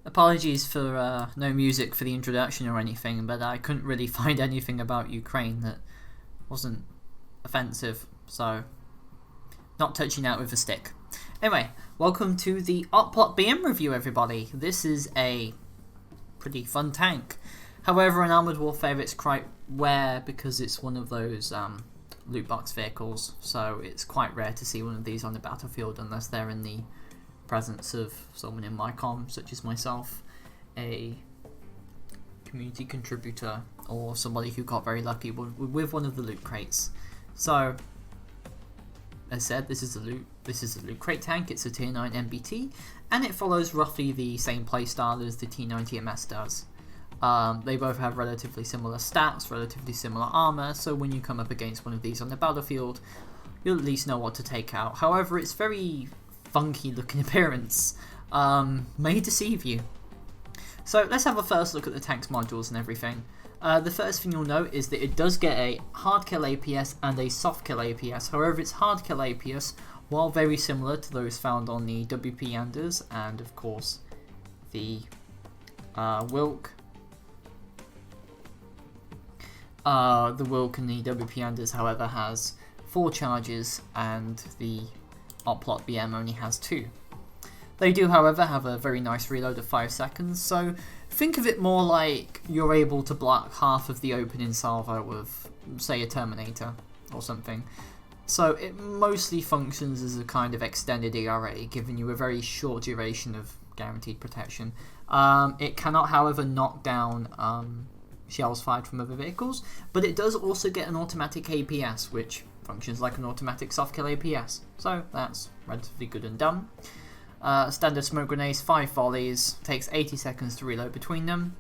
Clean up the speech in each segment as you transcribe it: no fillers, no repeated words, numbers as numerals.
Apologies for no music for the introduction or anything, but I couldn't really find anything about Ukraine that wasn't offensive, so not touching out with a stick. Anyway, welcome to the Oplot BM review, everybody. This is a pretty fun tank. However, in Armoured Warfare it's quite rare because it's one of those loot box vehicles, so it's quite rare to see one of these on the battlefield unless they're in the presence of someone in my com, such as myself, a community contributor, or somebody who got very lucky with one of the loot crates. So, as said, this is a loot crate tank. It's a Tier 9 MBT, and it follows roughly the same playstyle as the T9 TMS does. They both have relatively similar stats, relatively similar armor, so when you come up against one of these on the battlefield, you'll at least know what to take out. However, it's very funky looking appearance may deceive you. So let's have a first look at the tank's modules and everything. The first thing you'll note is that it does get a hard kill APS and a soft kill APS. However, its hard kill APS, while very similar to those found on the WP Anders and of course the Wilk, the Wilk and the WP Anders, however, has 4 charges and the Oplot BM only has 2. They do, however, have a very nice reload of 5 seconds, so think of it more like you're able to block half of the opening salvo with, say, a Terminator or something. So it mostly functions as a kind of extended ERA, giving you a very short duration of guaranteed protection. It cannot, however, knock down shells fired from other vehicles, but it does also get an automatic APS, which functions like an automatic soft kill APS, so that's relatively good and done. Standard smoke grenades, 5 volleys, takes 80 seconds to reload between them.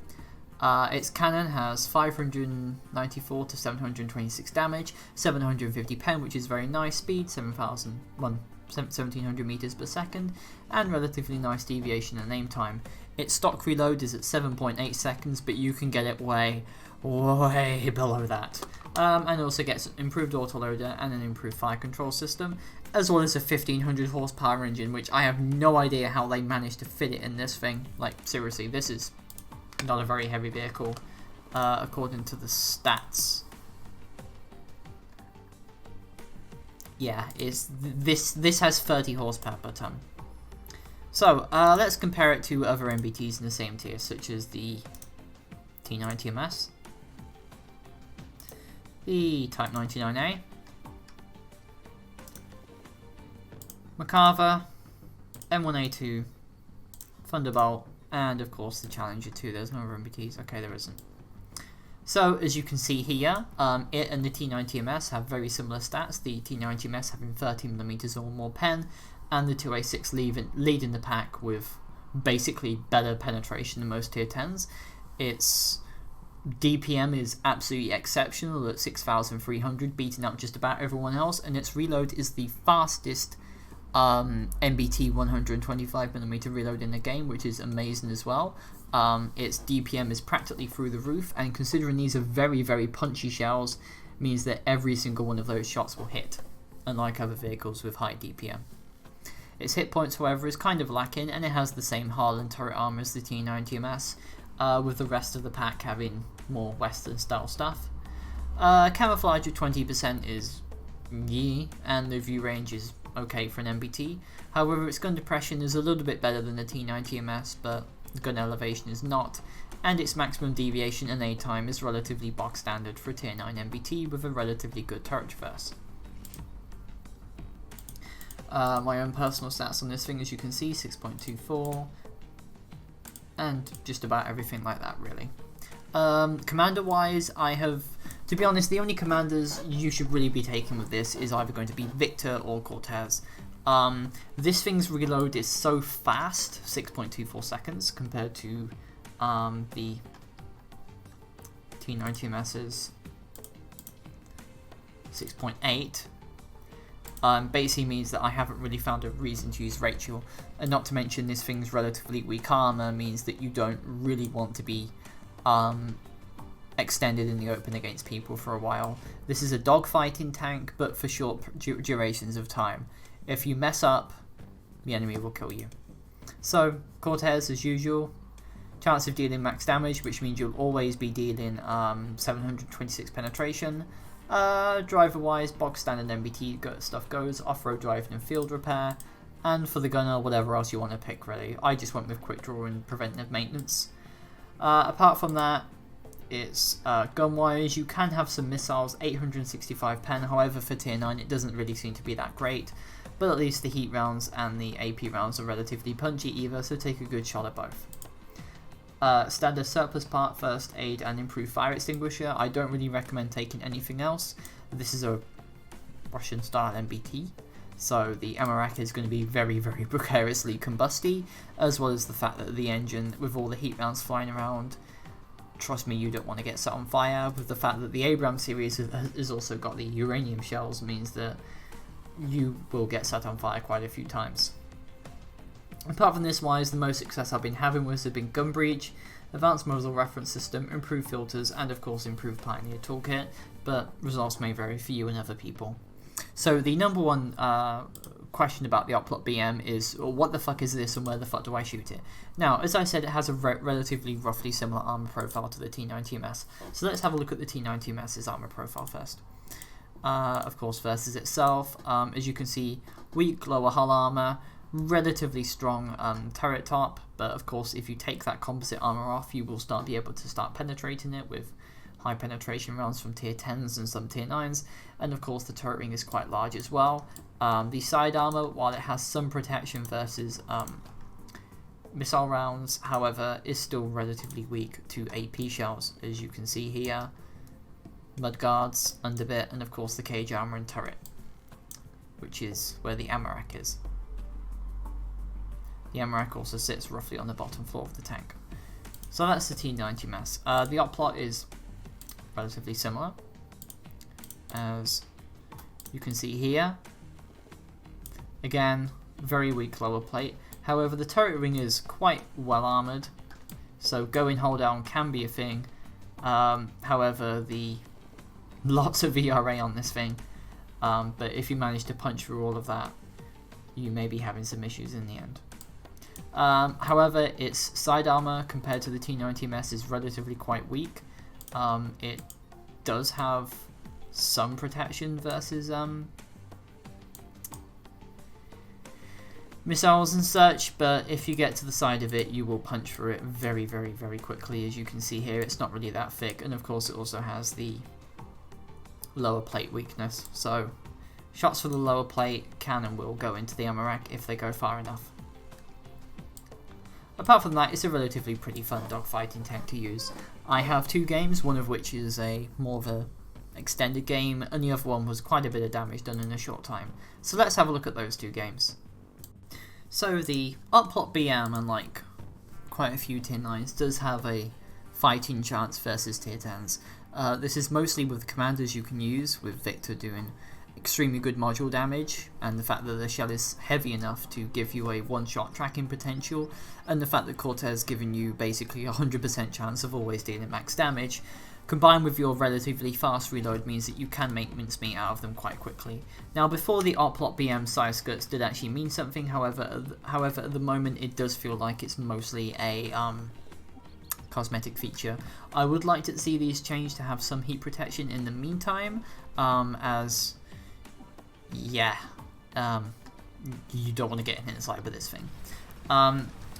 Its cannon has 594 to 726 damage, 750 pen, which is very nice, speed 1700 meters per second, and relatively nice deviation and aim time. Its stock reload is at 7.8 seconds, but you can get it way below that. And also gets improved autoloader and an improved fire control system, as well as a 1500 horsepower engine, which I have no idea how they managed to fit it in this thing. Like, seriously, this is not a very heavy vehicle, according to the stats. Yeah, this has 30 horsepower per ton. So, let's compare it to other MBTs in the same tier, such as the T9 TMS, the Type 99A, Macarthur, M1A2, Thunderbolt, and of course the Challenger 2. There's no other MBTs. Okay, there isn't. So, as you can see here, it and the T9 TMS have very similar stats, the T9 TMS having 30mm or more pen, and the 2A6 lead in the pack with basically better penetration than most tier 10s. Its DPM is absolutely exceptional at 6,300, beating out just about everyone else, and its reload is the fastest MBT 125mm reload in the game, which is amazing as well. Its DPM is practically through the roof, and considering these are very punchy shells, means that every single one of those shots will hit, unlike other vehicles with high DPM. Its hit points, however, is kind of lacking, and it has the same hull and turret armor as the T9 TMS, with the rest of the pack having more Western style stuff. Camouflage of 20% is yee, and the view range is okay for an MBT. However, its gun depression is a little bit better than the T9 TMS, but gun elevation is not, and its maximum deviation and aim time is relatively box standard for a Tier 9 MBT with a relatively good turret traverse. My own personal stats on this thing, as you can see, 6.24, and just about everything like that, really. Commander wise, I have, to be honest, the only commanders you should really be taking with this is either going to be Victor or Cortez. This thing's reload is so fast, 6.24 seconds, compared to the T9 TMS's 6.8. Basically means that I haven't really found a reason to use Rachel, and not to mention this thing's relatively weak armor means that you don't really want to be extended in the open against people for a while. This is a dogfighting tank, but for short durations of time. If you mess up, the enemy will kill you. So, Cortez, as usual, chance of dealing max damage, which means you'll always be dealing 726 penetration. Driver wise, box standard MBT stuff goes, off-road driving and field repair, and for the gunner, whatever else you want to pick really. I just went with quick draw and preventive maintenance. Apart from that, it's gun wise, you can have some missiles, 865 pen, however for tier 9 it doesn't really seem to be that great, but at least the heat rounds and the AP rounds are relatively punchy either, so take a good shot at both. Standard surplus part, first aid and improved fire extinguisher. I don't really recommend taking anything else. This is a Russian style MBT, so the Amarak is going to be very precariously combusty, as well as the fact that the engine, with all the heat rounds flying around, trust me, you don't want to get set on fire. With the fact that the Abrams series has also got the uranium shells, means that you will get set on fire quite a few times. Apart from this wise, the most success I've been having has been gun breach, advanced muzzle reference system, improved filters, and of course improved Pioneer toolkit, but results may vary for you and other people. So the number one question about the Oplot BM is, what the fuck is this and where the fuck do I shoot it? Now, as I said, it has a relatively roughly similar armor profile to the T9 TMS, so let's have a look at the T9 TMS's armor profile first. Of course, versus itself, as you can see, weak lower hull armor, relatively strong turret top, but of course if you take that composite armor off, you will be able to start penetrating it with high penetration rounds from tier 10s and some tier 9s, and of course the turret ring is quite large as well. The side armor, while it has some protection versus missile rounds, however, is still relatively weak to AP shells, as you can see here. Mudguards, underbit, and of course the cage armor and turret, which is where the Amarak is. The Amarak also sits roughly on the bottom floor of the tank. So that's the T9 TMS. The Oplot is relatively similar, as you can see here. Again, very weak lower plate. However, the turret ring is quite well armoured, so going hold down can be a thing. However, the lots of VRA on this thing, but if you manage to punch through all of that, you may be having some issues in the end. However, its side armor compared to the T9 TMS is relatively quite weak. It does have some protection versus missiles and such, but if you get to the side of it, you will punch through it very quickly. As you can see here, it's not really that thick, and of course it also has the lower plate weakness, so shots for the lower plate can and will go into the Amarak if they go far enough. Apart from that, it's a relatively pretty fun dogfighting tank to use. I have two games, one of which is more of a extended game, and the other one was quite a bit of damage done in a short time. So let's have a look at those two games. So the Oplot BM, unlike quite a few tier 9s, does have a fighting chance versus tier 10s. This is mostly with commanders you can use, with Victor doing extremely good module damage, and the fact that the shell is heavy enough to give you a one-shot tracking potential, and the fact that Cortez giving you basically 100% chance of always dealing max damage, combined with your relatively fast reload, means that you can make mincemeat out of them quite quickly. Now, before the Oplot BM side skirts did actually mean something, however at the moment it does feel like it's mostly a cosmetic feature. I would like to see these change to have some heat protection in the meantime, as yeah, you don't want to get inside with this thing.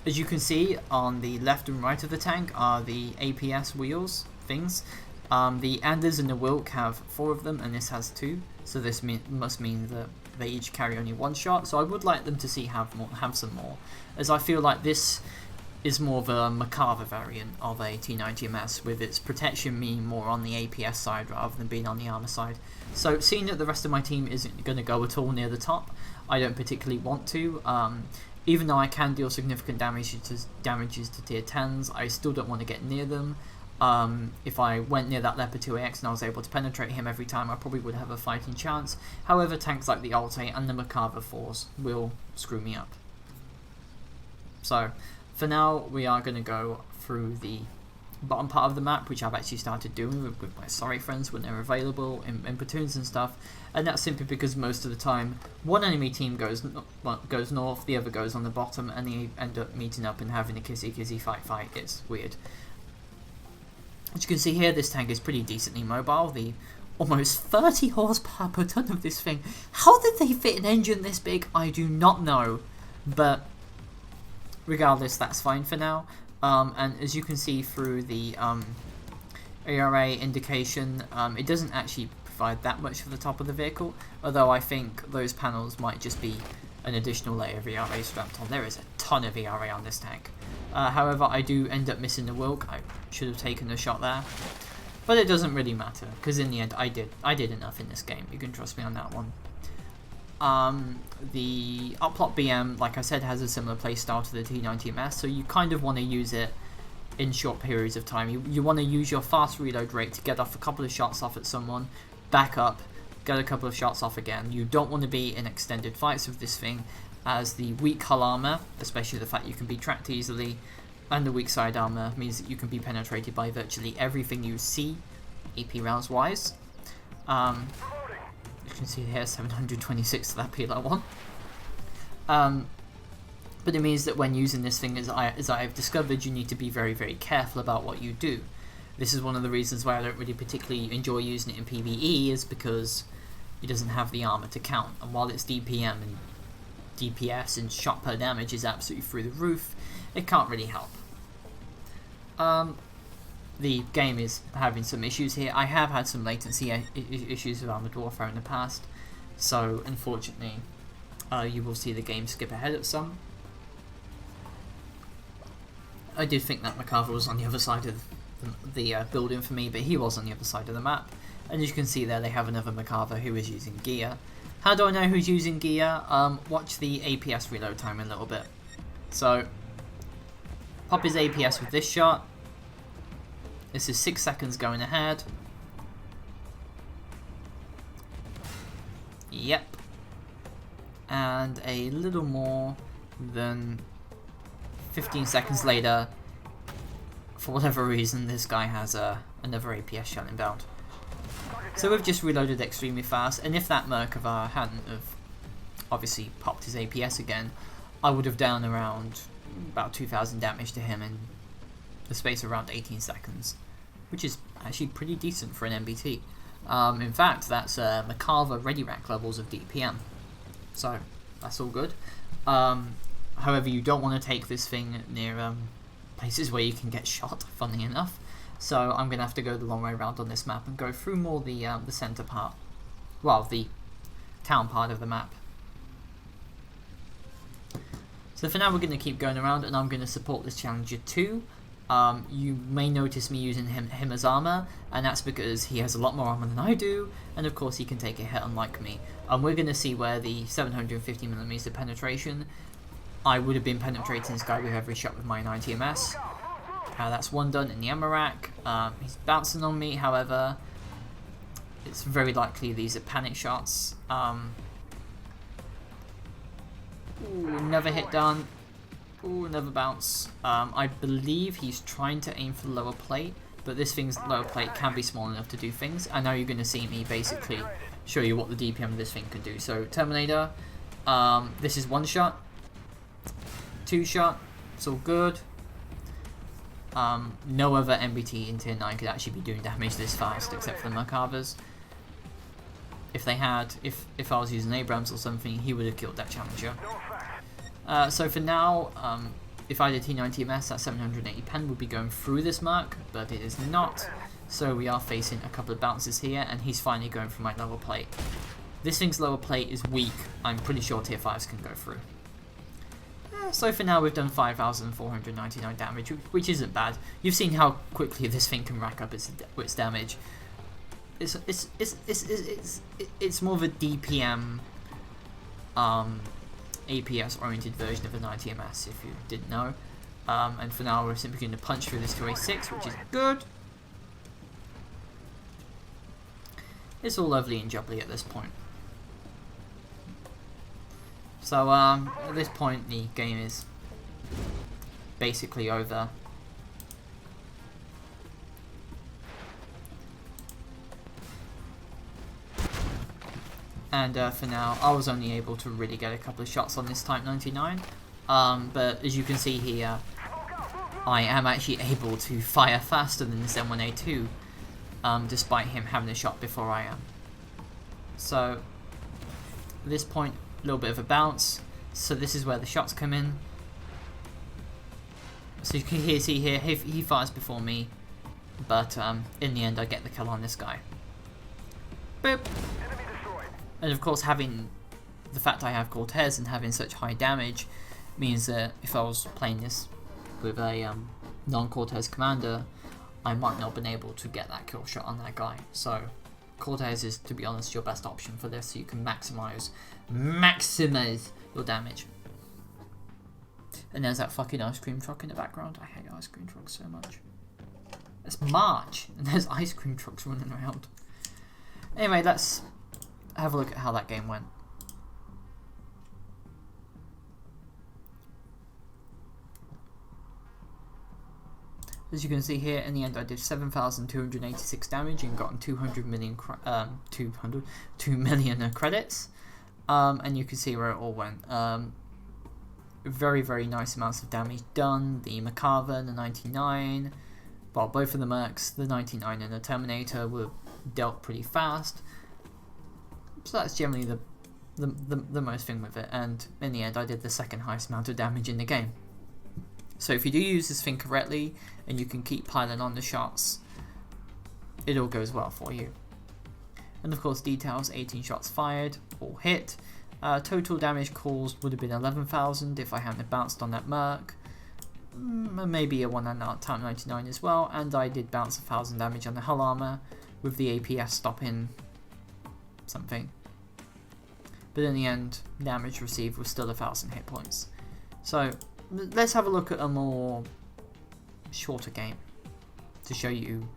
As you can see, on the left and right of the tank are the APS wheels things. The Anders and the Wilk have 4 of them, and this has 2, so this must mean that they each carry only 1 shot, so I would like them to have some more, as I feel like this is more of a Macarthur variant of a T9 TMS, with its protection being more on the APS side rather than being on the armor side. So seeing that the rest of my team isn't going to go at all near the top, I don't particularly want to. Even though I can deal significant damages to tier 10s, I still don't want to get near them. If I went near that Leopard 2AX and I was able to penetrate him every time, I probably would have a fighting chance. However, tanks like the Alte and the Macarthur 4s will screw me up. So, for now, we are going to go through the bottom part of the map, which I've actually started doing with my sorry friends when they're available in platoons and stuff, and that's simply because most of the time one enemy team goes north, the other goes on the bottom, and they end up meeting up and having a kissy fight. It's weird. As you can see here, this tank is pretty decently mobile. The almost 30 horsepower per ton of this thing. How did they fit an engine this big? I do not know, but regardless, that's fine for now. And as you can see through the ARA indication, it doesn't actually provide that much for the top of the vehicle, although I think those panels might just be an additional layer of ERA strapped on. There is a ton of ERA on this tank. However, I do end up missing the Wilk. I should have taken a shot there, but it doesn't really matter, because in the end I did enough in this game. You can trust me on that one. The Oplot BM, like I said, has a similar playstyle to the T9 TMS, so you kind of want to use it in short periods of time. You want to use your fast reload rate to get off a couple of shots off at someone, back up, get a couple of shots off again. You don't want to be in extended fights with this thing, as the weak hull armor, especially the fact you can be tracked easily, and the weak side armor means that you can be penetrated by virtually everything you see, AP rounds wise. You can see here 726 to that PLR1. But it means that when using this thing, as I have discovered, you need to be very, very careful about what you do. This is one of the reasons why I don't really particularly enjoy using it in PvE, is because it doesn't have the armor to count. And while its DPM and DPS and shot per damage is absolutely through the roof, it can't really help. The game is having some issues here. I have had some latency issues with Armored Warfare in the past, so unfortunately you will see the game skip ahead at some. I did think that McCarver was on the other side of the building for me, but he was on the other side of the map. And as you can see there, they have another McCarver who is using gear. How do I know who's using gear? Watch the APS reload time a little bit. So, pop his APS with this shot. This is 6 seconds going ahead. Yep. And a little more than 15 seconds later, for whatever reason, this guy has another APS shell inbound. So we've just reloaded extremely fast, and if that Merkava hadn't have obviously popped his APS again, I would have done around about 2,000 damage to him in the space of around 18 seconds, which is actually pretty decent for an MBT. In fact, that's Merkava ready rack levels of DPM, so that's all good. However, you don't want to take this thing near places where you can get shot, funny enough. So I'm going to have to go the long way around on this map and go through more the center part, well, the town part of the map. So for now we're going to keep going around, and I'm going to support this Challenger 2. You may notice me using him as armor, and that's because he has a lot more armor than I do, and of course he can take a hit unlike me. We're going to see where the 750mm penetration, I would have been penetrating this guy with every shot with my 9TMS. That's one done in the ammo rack. He's bouncing on me, however, it's very likely these are panic shots. Ooh, another hit done. Ooh, another bounce. I believe he's trying to aim for the lower plate, but this thing's lower plate can be small enough to do things, and now you're going to see me basically show you what the DPM of this thing can do. So, Terminator, this is one shot, two shot, it's all good. No other MBT in Tier 9 could actually be doing damage this fast, except for the Merkavas. If they had, if I was using Abrams or something, he would have killed that Challenger. So for now, if I did T9 TMS, that 780 pen would be going through this Merc, but it is not. So we are facing a couple of bounces here, and he's finally going for my lower plate. This thing's lower plate is weak. I'm pretty sure Tier 5s can go through. So for now we've done 5,499 damage, which isn't bad. You've seen how quickly this thing can rack up its damage. It's more of a DPM APS oriented version of a 9TMS, if you didn't know. And for now we're simply going to punch through this 2A6, which is good. It's all lovely and jubbly at this point. So at this point the game is basically over. And for now, I was only able to really get a couple of shots on this Type 99. But as you can see here, I am actually able to fire faster than this M1A2, despite him having a shot before I am. So, at this point, a little bit of a bounce. So this is where the shots come in. So you can see here, he fires before me, but in the end I get the kill on this guy. Boop. And of course, having the fact I have Cortez and having such high damage means that if I was playing this with a non-Cortez commander, I might not have been able to get that kill shot on that guy. So Cortez is, to be honest, your best option for this, so you can maximize your damage. And there's that fucking ice cream truck in the background. I hate ice cream trucks so much. It's March, and there's ice cream trucks running around. Anyway, let's have a look at how that game went. As you can see here, in the end I did 7,286 damage and gotten 2 million credits. And you can see where it all went. Very, very nice amounts of damage done. The Macabre, the 99, well, both of the Mercs, the 99 and the Terminator, were dealt pretty fast. So that's generally the most thing with it. And in the end, I did the second highest amount of damage in the game. So if you do use this thing correctly, and you can keep piling on the shots, it all goes well for you. And of course, details: 18 shots fired, all hit. Total damage caused would have been 11,000 if I hadn't bounced on that Merc. Maybe a 1 on that Type 99 as well, and I did bounce 1,000 damage on the hull armor with the APS stopping something. But in the end, damage received was still 1,000 hit points. So let's have a look at a more shorter game to show you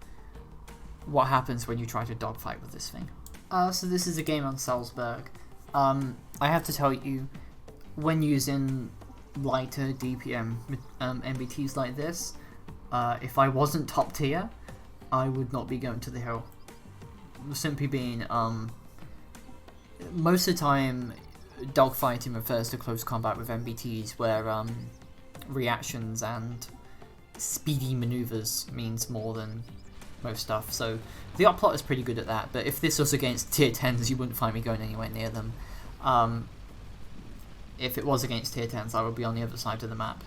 what happens when you try to dogfight with this thing. So this is a game on Salzburg. I have to tell you, when using lighter DPM MBTs like this, if I wasn't top tier, I would not be going to the hill. Simply being, most of the time, dogfighting refers to close combat with MBTs, where reactions and speedy maneuvers means more than most stuff. So the Oplot is pretty good at that, but if this was against tier 10s, you wouldn't find me going anywhere near them. If it was against tier 10s, I would be on the other side of the map,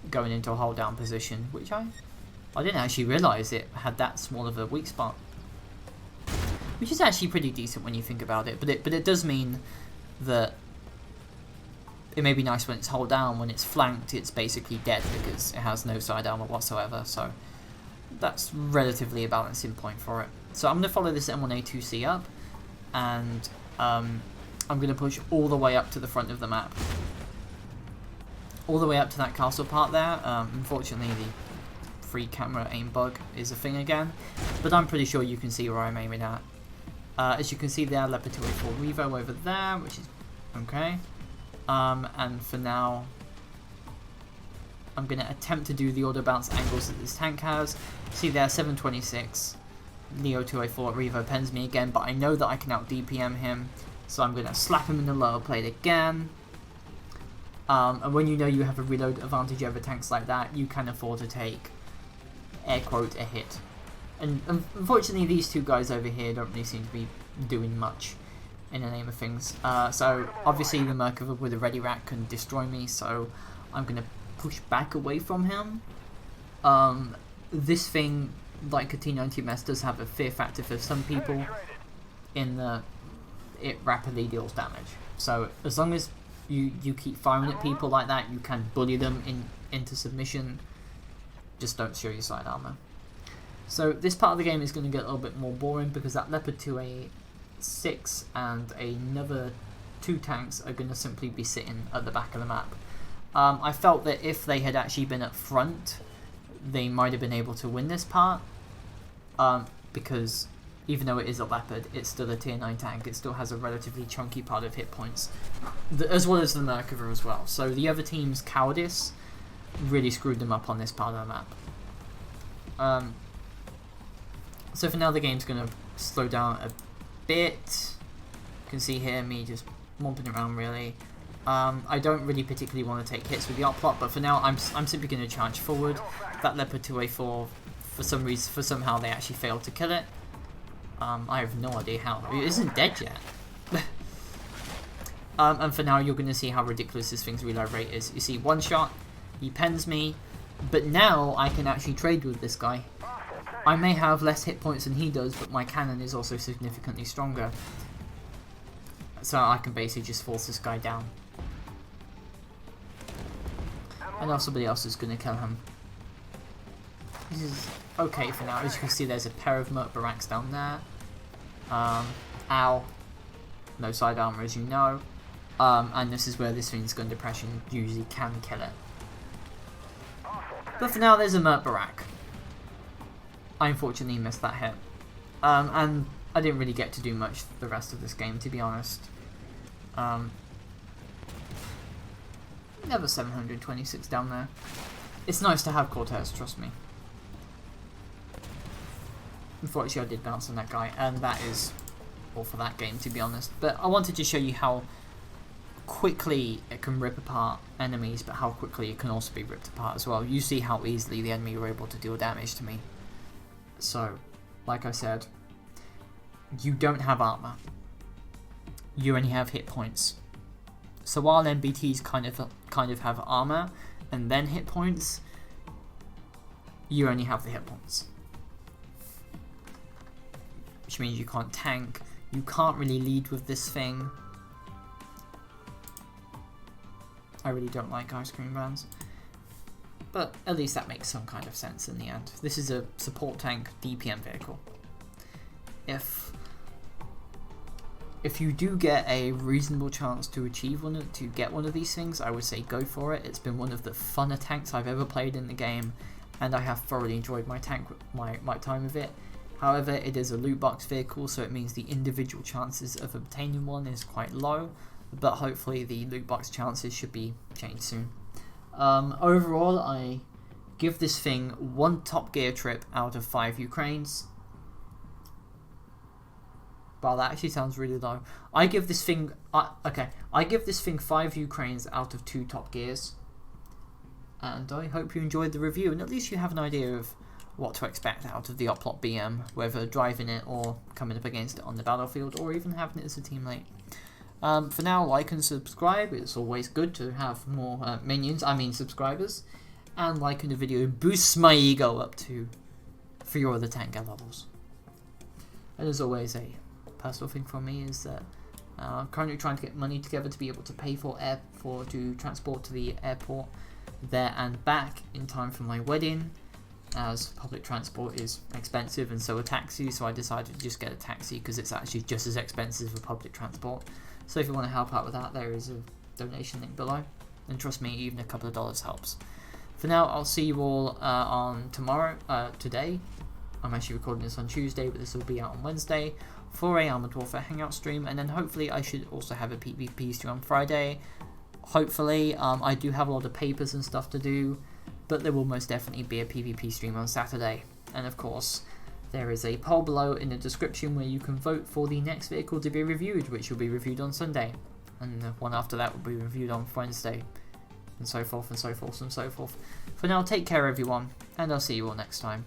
going into a hold down position, which I didn't actually realise it had that small of a weak spot, which is actually pretty decent when you think about it. But it does mean that it may be nice when it's hold down. When it's flanked, it's basically dead because it has no side armor whatsoever. So that's relatively a balancing point for it. So I'm going to follow this M1A2C up, and I'm going to push all the way up to the front of the map. All the way up to that castle part there. Unfortunately, the free camera aim bug is a thing again, but I'm pretty sure you can see where I'm aiming at. As you can see there, Leopard 284 Revo over there, which is okay. And for now, I'm going to attempt to do the auto bounce angles that this tank has. See there, 726. Leo 284 Revo pens me again, but I know that I can out DPM him, so I'm going to slap him in the lower plate again. And when you know you have a reload advantage over tanks like that, you can afford to take, air quote, a hit. And unfortunately, these two guys over here don't really seem to be doing much in the name of things. So obviously the Merkava with a ready rack can destroy me, so I'm going to push back away from him. This thing, like a T90 mess, does have a fear factor for some people in that it rapidly deals damage. So as long as you keep firing at people like that, you can bully them into submission. Just don't show your side armor. So this part of the game is going to get a little bit more boring because that Leopard 2A6 and another 2 tanks are going to simply be sitting at the back of the map. I felt that if they had actually been up front, they might have been able to win this part, because even though it is a Leopard, it's still a tier 9 tank. It still has a relatively chunky part of hit points, as well as the Merkava as well. So the other team's cowardice really screwed them up on this part of the map. So for now, the game's going to slow down a bit. You can see here me just momping around really. I don't really particularly want to take hits with the Oplot, but for now I'm simply going to charge forward. That Leopard 2A4, for some reason, somehow they actually failed to kill it. I have no idea how. It isn't dead yet. And for now you're going to see how ridiculous this thing's reload rate is. You see, one shot, he pens me, but now I can actually trade with this guy. I may have less hit points than he does, but my cannon is also significantly stronger. So I can basically just force this guy down. And now somebody else is going to kill him. This is okay for now. As you can see, there's a pair of Merc Barracks down there. Ow. No side armor, as you know. And this is where this thing's gun depression usually can kill it. But for now, there's a Merc Barrack. I unfortunately missed that hit. And I didn't really get to do much the rest of this game, to be honest. Never 726 down there. It's nice to have Cortez, trust me. Unfortunately, I did bounce on that guy, and that is all for that game, to be honest. But I wanted to show you how quickly it can rip apart enemies, but how quickly it can also be ripped apart as well. You see how easily the enemy were able to deal damage to me. So, like I said, you don't have armor. You only have hit points. So while MBTs kind of have armor and then hit points, you only have the hit points. Which means you can't tank, you can't really lead with this thing. I really don't like ice cream vans. But at least that makes some kind of sense in the end. This is a support tank DPM vehicle. If you do get a reasonable chance to get one of these things, I would say go for it. It's been one of the funner tanks I've ever played in the game, and I have thoroughly enjoyed my time with it. However, it is a loot box vehicle, so it means the individual chances of obtaining one is quite low, but hopefully the loot box chances should be changed soon. Overall, I give this thing 1 Top Gear trip out of 5 Ukraines. Wow, that actually sounds really low. I give this thing, I give this thing 5 Ukraines out of 2 Top Gears. And I hope you enjoyed the review, and at least you have an idea of what to expect out of the Oplot BM, whether driving it or coming up against it on the battlefield, or even having it as a teammate. For now, like and subscribe. It's always good to have more subscribers. And liking the video boosts my ego up to 3 other tank levels. And as always, a personal thing for me is that I'm currently trying to get money together to be able to pay to transport to the airport there and back in time for my wedding, as public transport is expensive and so are taxis, so I decided to just get a taxi because it's actually just as expensive for public transport. So if you want to help out with that, there is a donation link below, and trust me, even a couple of dollars helps. For now, I'll see you all on today. I'm actually recording this on Tuesday, but this will be out on Wednesday for a Armored Warfare Hangout stream, and then hopefully I should also have a PvP stream on Friday. Hopefully, I do have a lot of papers and stuff to do, but there will most definitely be a PvP stream on Saturday. And of course, there is a poll below in the description where you can vote for the next vehicle to be reviewed, which will be reviewed on Sunday, and the one after that will be reviewed on Wednesday, and so forth and so forth and so forth. For now, take care everyone, and I'll see you all next time.